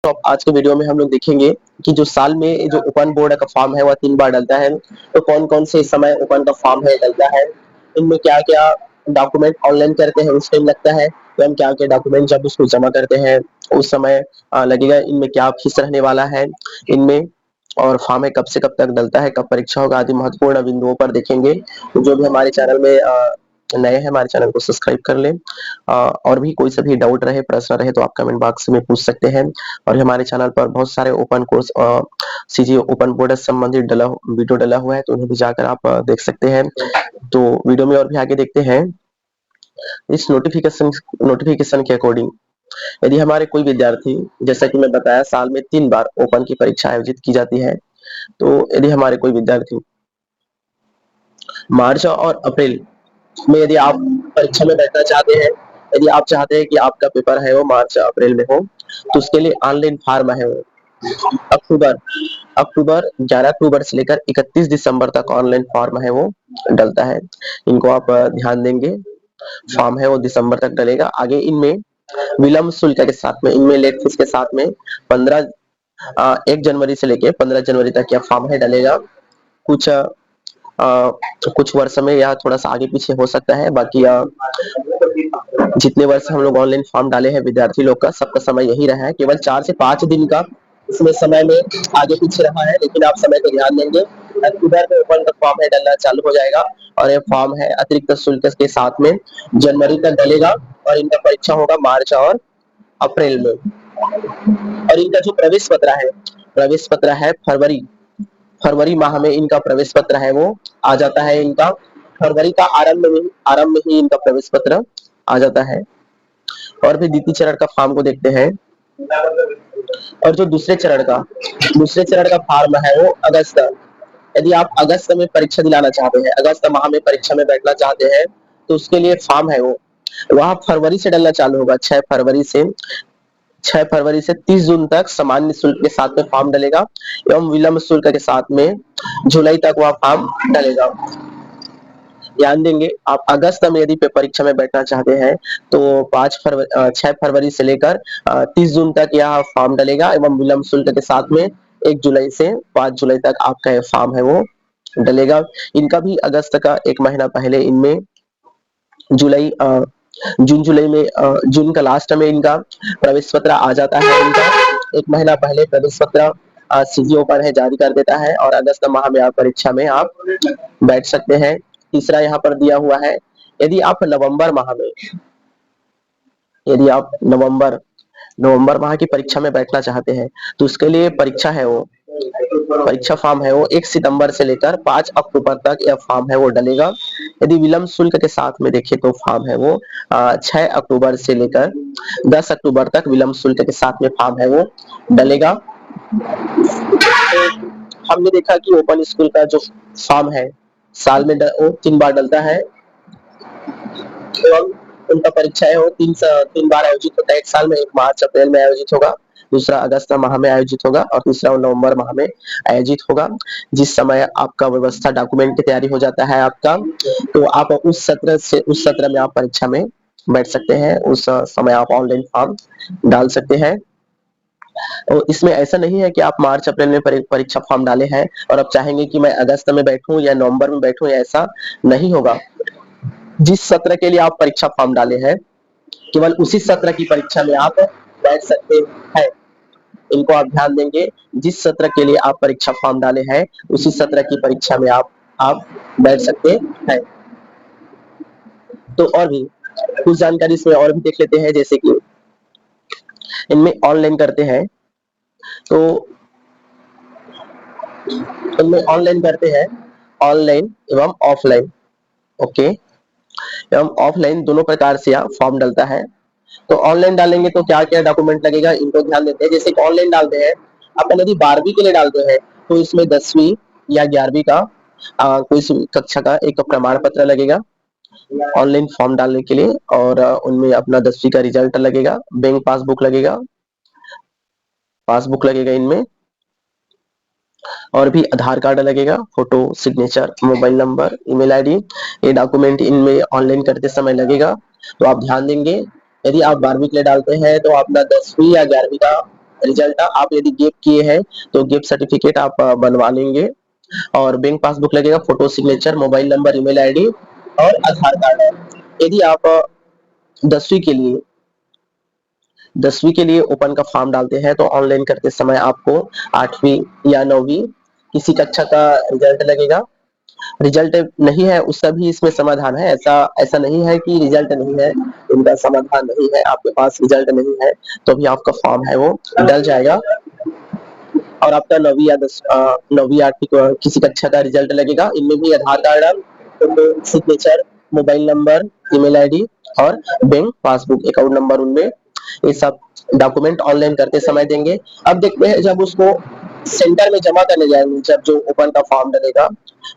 तो आज के वीडियो में हम लोग देखेंगे कि जो साल में जो ओपन बोर्ड का फॉर्म है वह 3 बार डलता है। तो कौन-कौन से समय ओपन का फॉर्म है डलता है, इनमें क्या-क्या डॉक्यूमेंट ऑनलाइन करते हैं उस टाइम लगता है, एवं क्या-क्या डॉक्यूमेंट जब उसको जमा करते हैं उस समय लगेगा, इनमें क्या फीस रहने वाला है इनमें, और फॉर्म है कब से कब तक डलता है, कब परीक्षा होगा आदि महत्वपूर्ण बिंदुओं पर देखेंगे। तो जो भी हमारे चैनल में नए हैं हमारे चैनल को सब्सक्राइब कर लें। और भी कोई सा भी डाउट रहे, प्रश्न रहे तो आप कमेंट बॉक्स में पूछ सकते हैं। और हमारे चैनल पर बहुत सारे open course CG open board से संबंधित वीडियो डला हुआ है, तो उन्हें भी जाकर आप देख सकते हैं। तो वीडियो में और भी आगे देखते हैं। इस नोटिफिकेशन के अकॉर्डिंग यदि हमारे कोई विद्यार्थी, जैसा कि मैं बताया, साल में 3 बार ओपन की परीक्षा आयोजित की जाती है। तो यदि हमारे कोई विद्यार्थी मार्च और अप्रैल में यदि आप परीक्षा में बैठना चाहते हैं, यदि आप चाहते हैं कि आपका पेपर है वो मार्च या अप्रैल में हो, तो उसके लिए ऑनलाइन फॉर्म है वो अक्टूबर अक्टूबर 11 अक्टूबर से लेकर 31 दिसंबर तक ऑनलाइन फॉर्म है वो डलता है। इनको आप ध्यान देंगे, फॉर्म है वो दिसंबर तक डलेगा। आगे इनमें विलंब शुल्क के साथ में, इनमें लेट फीस के साथ में 1 जनवरी से लेके 15 जनवरी तक यह फॉर्म है डलेगा। कुछ कुछ वर्ष में यह थोड़ा-सा आगे-पीछे हो सकता है, बाकी जितने वर्ष हम लोग ऑनलाइन फॉर्म डाले हैं विद्यार्थी लोग का, सबका समय यही रहा है। केवल 4 से 5 दिन का इसमें समय में आगे-पीछे रहा है, लेकिन आप समय को ध्यान देंगे। अक्टूबर में ओपन का फॉर्म है डलना चालू हो जाएगा, और ये फॉर्म है अतिरिक्त शुल्क के साथ में जनवरी तक डलेगा, और इनका परीक्षा होगा मार्च और अप्रैल में। और इनका जो प्रवेश पत्र है फरवरी माह में इनका प्रवेश पत्र है वो आ जाता है। इनका फरवरी का आरंभ में ही इनका प्रवेश पत्र आ जाता है। और फिर द्वितीय चरण का फॉर्म को देखते हैं। और जो दूसरे चरण का फॉर्म है वो अगस्त। यदि आप अगस्त में परीक्षा दिलाना चाहते हैं, अगस्त माह में परीक्षा में बैठना चाहते हैं, तो उसके लिए फॉर्म है वो वह फरवरी से डलना चालू होगा। 6 फरवरी से 30 जून तक सामान्य शुल्क के साथ में फॉर्म डलेगा, एवं विलंब शुल्क के साथ में जुलाई तक वह फॉर्म डलेगा। ध्यान देंगे, आप अगस्त में यदि परीक्षा में बैठना चाहते हैं तो 6 फरवरी से लेकर 30 जून तक यह फॉर्म डलेगा, एवं विलंब शुल्क के साथ में 1 जुलाई से 5 जुलाई तक आपका यह फॉर्म है वो डलेगा। इनका भी अगस्त का 1 महीना पहले इनमें जुलाई में जून का लास्ट में इनका प्रवेश पत्र आ जाता है। इनका 1 महीना पहले प्रवेश पत्र सीजी ओपन है जारी कर देता है, और अगस्त माह में आप परीक्षा में आप बैठ सकते हैं। तीसरा यहाँ पर दिया हुआ है, यदि आप नवंबर माह की परीक्षा में बैठना चाहते हैं, तो उसके लिए परीक्षा फॉर्म है वो 1 सितंबर से लेकर 5 अक्टूबर तक यह फॉर्म है वो डलेगा। यदि विलंब शुल्क के साथ में देखें तो फॉर्म है वो 6 अक्टूबर से लेकर 10 अक्टूबर तक विलंब शुल्क के साथ में फॉर्म है वो डलेगा। तो हमने देखा कि ओपन स्कूल का जो फॉर्म है साल में 3 बार डलता है, एवं उनका परीक्षा है वो 3 बार आयोजित होता है एक साल में। एक मार्च अप्रैल में आयोजित होगा, दूसरा अगस्त माह में आयोजित होगा, और तीसरा नवंबर माह में आयोजित होगा। जिस समय आपका व्यवस्था डॉक्यूमेंट की तैयारी हो जाता है आपका, तो आप उस सत्र में आप परीक्षा में बैठ सकते हैं। उस समय आप ऑनलाइन फॉर्म डाल सकते हैं। और इसमें ऐसा नहीं है कि आप मार्च अप्रैल में परीक्षा फॉर्म डाले हैं और अब चाहेंगे कि मैं अगस्त में बैठूं या नवंबर में बैठूं, ऐसा नहीं होगा। जिस सत्र के लिए आप परीक्षा फॉर्म डाले हैं, केवल उसी सत्र की परीक्षा में आप बैठ सकते हैं। इनको आप ध्यान देंगे, जिस सत्र के लिए आप परीक्षा फॉर्म डाले हैं उसी सत्र की परीक्षा में आप बैठ सकते हैं। तो और भी कुछ जानकारी इसमें और भी देख लेते हैं, जैसे कि इनमें ऑनलाइन करते हैं, तो इनमें ऑनलाइन करते हैं, ऑनलाइन एवं ऑफलाइन, ओके, एवं ऑफलाइन दोनों प्रकार से यह फॉर्म डलता है। तो ऑनलाइन डालेंगे तो क्या-क्या डॉक्यूमेंट लगेगा, इनको ध्यान देते हैं। जैसे कि ऑनलाइन डालते हैं, अपन यदि 12वीं के लिए डालते हैं तो इसमें 10वीं या 11वीं का कोई कक्षा का एक प्रमाण पत्र लगेगा ऑनलाइन फॉर्म डालने के लिए, और उनमें अपना 10वीं का रिजल्ट लगेगा, बैंक पासबुक लगेगा इनमें, और भी आधार कार्ड लगेगा, photo, signature, mobile number, email ID, ये डॉक्यूमेंट इनमें ऑनलाइन करते समय लगेगा। तो आप ध्यान देंगे, यदि आप 12वीं के लिए डालते हैं तो अपना 10वीं या 11वीं का रिजल्ट आप यदि गैप किए हैं तो गैप सर्टिफिकेट आप बनवा लेंगे, और बैंक पासबुक लगेगा, photo signature, mobile number, email ID और आधार कार्ड है। यदि आप 10वीं के लिए 10वीं के लिए ओपन का फॉर्म डालते हैं तो ऑनलाइन करते समय आपको 8वीं या 9वीं किसी कक्षा का रिजल्ट लगेगा। रिजल्ट नहीं है उसका भी इसमें समाधान है, ऐसा ऐसा नहीं है कि रिजल्ट नहीं है, इनका समाधान नहीं है, आपके पास रिजल्ट नहीं है तो भी आपका फॉर्म है वो डल जाएगा, और आपका 9वीं 8वीं किसी कक्षा का रिजल्ट लगेगा। इनमें भी Aadhaar card, photo signature, mobile number, email ID और बैंक पासबुक अकाउंट नंबर, उनमें ये सब डॉक्यूमेंट ऑनलाइन करते समय देंगे। अब देखते हैं जब उसको सेंटर में जमा करने जाएंगे, जब जो ओपन का फॉर्म डलेगा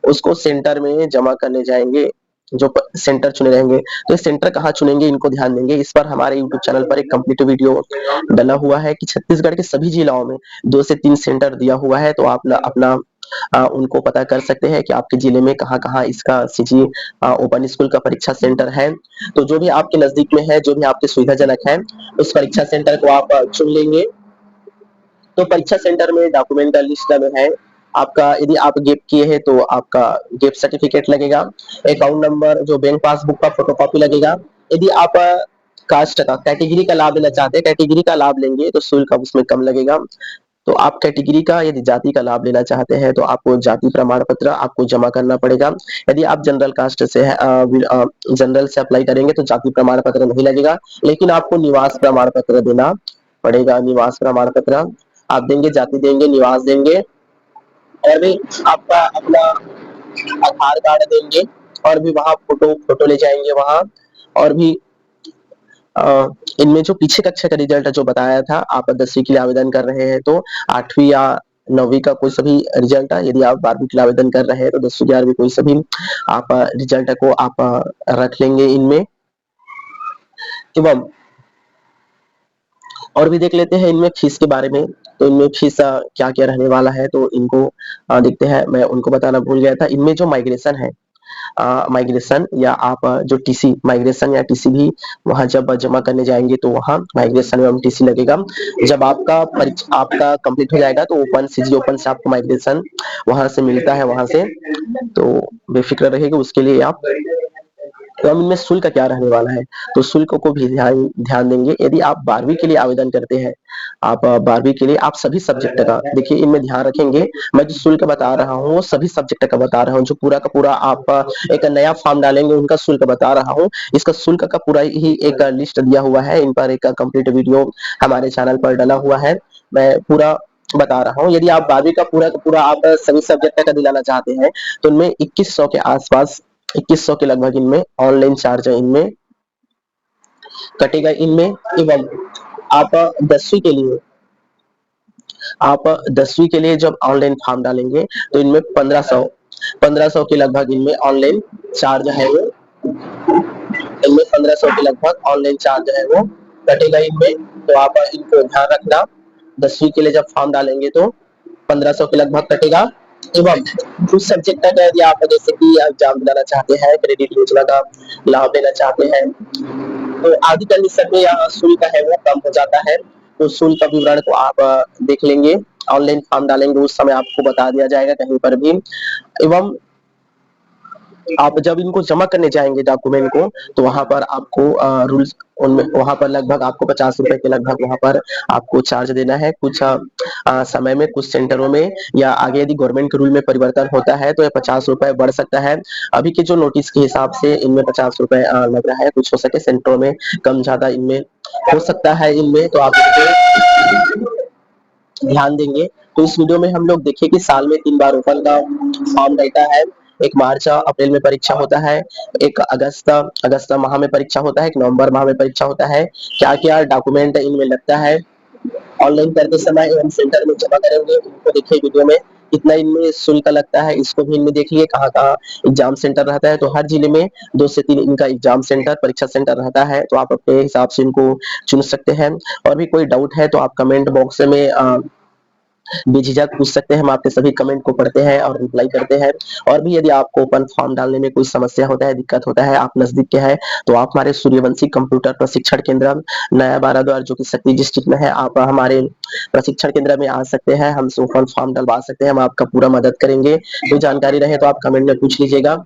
उसको सेंटर में जमा करने जाएंगे, जो सेंटर चुने रहेंगे, तो ये सेंटर कहाँ चुनेंगे इनको ध्यान देंगे। इस पर हमारे यूट्यूब चैनल पर एक कंप्लीट वीडियो डला हुआ है कि छत्तीसगढ़ के सभी जिलाओं में 2 से 3 सेंटर दिया हुआ है, तो आप अपना उनको पता कर सकते हैं कि आपके जिले में कहाँ-कहाँ इसका सीजी ओपन स्कूल का परीक्षा सेंटर है। तो जो भी आपके नजदीक में है, जो भी आपके सुविधाजनक है, उस परीक्षा सेंटर को आप चुन लेंगे। तो परीक्षा सेंटर में डॉक्यूमेंट का लिस्ट में है आपका, यदि आप गैप किए हैं तो आपका गैप सर्टिफिकेट लगेगा, अकाउंट नंबर, जो बैंक पासबुक का फोटोकॉपी लगेगा। यदि आप कास्ट का कैटेगरी का लाभ लेना चाहते हैं, कैटेगरी का लाभ लेंगे तो शुल्क अब उसमें कम लगेगा। तो आप कैटेगरी का यदि जाति का लाभ लेना चाहते हैं तो आपको जाति प्रमाण पत्र आपको जमा करना पड़ेगा। यदि आप जनरल कास्ट से जनरल से अप्लाई करेंगे तो जाति प्रमाण पत्र नहीं लगेगा, लेकिन आपको निवास प्रमाण पत्र देना पड़ेगा। निवास प्रमाण पत्र आप देंगे, जाति देंगे, निवास देंगे, और भी आपका अपना आधार कार्ड देंगे, और भी वहाँ फोटो फोटो ले जाएंगे वहाँ। और भी इनमें जो पीछे कक्षा का रिजल्ट जो बताया था, आप 10वीं के लिए आवेदन कर रहे हैं तो 8वीं या 9वीं का कोई सभी रिजल्ट है, यदि आप 12वीं के लिए आवेदन कर रहे हैं तो 10वीं 11वीं कोई सभी आप रिजल्ट को आप रख लेंगे इनमें। एवं और भी देख लेते हैं इनमें फीस के बारे में, तो इनमें फीस क्या क्या रहने वाला है, तो इनको देखते हैं। मैं उनको बताना भूल गया था, इनमें जो माइग्रेशन है, माइग्रेशन या आप जो टीसी माइग्रेशन या टीसी भी वहां जब जमा करने जाएंगे तो वहां माइग्रेशन एवं टीसी लगेगा। जब आपका कंप्लीट हो जाएगा तो ओपन सीजी ओपन से आपको माइग्रेशन वहां से मिलता है, वहां से तो बेफिक्र रहेगा उसके लिए आप। तो अब इनमें शुल्क क्या रहने वाला है, तो शुल्क को भी ध्यान ध्यान देंगे। यदि आप 12वीं के लिए आवेदन करते हैं, आप 12वीं के लिए आप सभी सब्जेक्ट का देखिए, इनमें ध्यान रखेंगे। मैं जो शुल्क बता रहा हूँ वो सभी सब्जेक्ट का बता रहा हूँ, जो पूरा का पूरा आप एक नया फॉर्म डालेंगे उनका शुल्क बता रहा हूँ। इसका शुल्क का पूरा ही एक लिस्ट दिया हुआ है, इन पर एक कंप्लीट वीडियो हमारे चैनल पर डला हुआ है, मैं पूरा बता रहा हूँ। यदि आप 12वीं का पूरा आप सभी सब्जेक्ट का दिलाना चाहते हैं तो इनमें 2100 के आसपास, 2100 के लगभग इनमें ऑनलाइन चार्ज है, इनमें कटेगा इनमें। एवं आप 10वीं के लिए आप 10वीं के लिए जब ऑनलाइन फॉर्म डालेंगे तो इनमें 1500 के लगभग इनमें ऑनलाइन चार्ज है वो, इनमें 1500 के लगभग ऑनलाइन चार्ज है वो कटेगा इनमें। तो आप इनको ध्यान रखना, 10वीं के लिए जब फॉर्म डालेंगे तो 1500 के लगभग कटेगा। एवं कुछ सब्जेक्ट का यदि आप जैसे कि एग्जाम दिलाना चाहते हैं, क्रेडिट योजना का लाभ लेना चाहते हैं, तो आदि कंडीशन में यहाँ शुल्क है वो कम हो जाता है। तो शुल्क का विवरण को आप देख लेंगे, ऑनलाइन फॉर्म डालेंगे उस समय आपको बता दिया जाएगा कहीं पर भी। एवं आप जब इनको जमा करने जाएंगे डॉक्यूमेंट को, तो वहां पर आपको रूल्स, उनमें वहां पर लगभग आपको 50 रुपए के लगभग वहां पर आपको चार्ज देना है। कुछ समय में कुछ सेंटरों में या आगे यदि गवर्नमेंट के रूल में परिवर्तन होता है तो ये 50 रुपए बढ़ सकता है। अभी के जो नोटिस के हिसाब से इनमें 50 रुपए लग रहा है, कुछ हो सके सेंटरों में कम ज्यादा इनमें हो सकता है इनमें, तो आप ध्यान देंगे। तो इस वीडियो में हम लोग देखिए कि साल में 3 बार ओपन का फॉर्म रहता है। एक मार्च अप्रैल में परीक्षा होता है, एक अगस्त माह में परीक्षा होता है, एक नवंबर माह में परीक्षा होता है। क्या क्या डॉक्यूमेंट इनमें लगता है ऑनलाइन करते समय एवं सेंटर में जमा करेंगे, उनको देखिए वीडियो में। कितना इनमें शुल्क लगता है इसको भी इनमें देख लिए। कहाँ कहाँ एग्जाम सेंटर रहता है, तो हर जिले में 2 से 3 इनका एग्जाम सेंटर परीक्षा सेंटर रहता है, तो आप अपने हिसाब से इनको चुन सकते हैं। और भी कोई डाउट है तो आप कमेंट बॉक्स में बेझिझक पूछ सकते हैं, हम आपके सभी कमेंट को पढ़ते हैं और रिप्लाई करते हैं। और भी यदि आपको ओपन फॉर्म डालने में कोई समस्या होता है, दिक्कत होता है, आप नज़दीक के हैं, तो आप हमारे सूर्यवंशी कंप्यूटर प्रशिक्षण केंद्र नया बाराद्वार जो कि शक्ति डिस्ट्रिक्ट में है, आप हमारे प्रशिक्षण केंद्र में आ सकते हैं, हमसे ओपन फॉर्म डलवा सकते हैं, हम आपका पूरा मदद करेंगे। कोई जानकारी रहे तो आप कमेंट में पूछ लीजिएगा।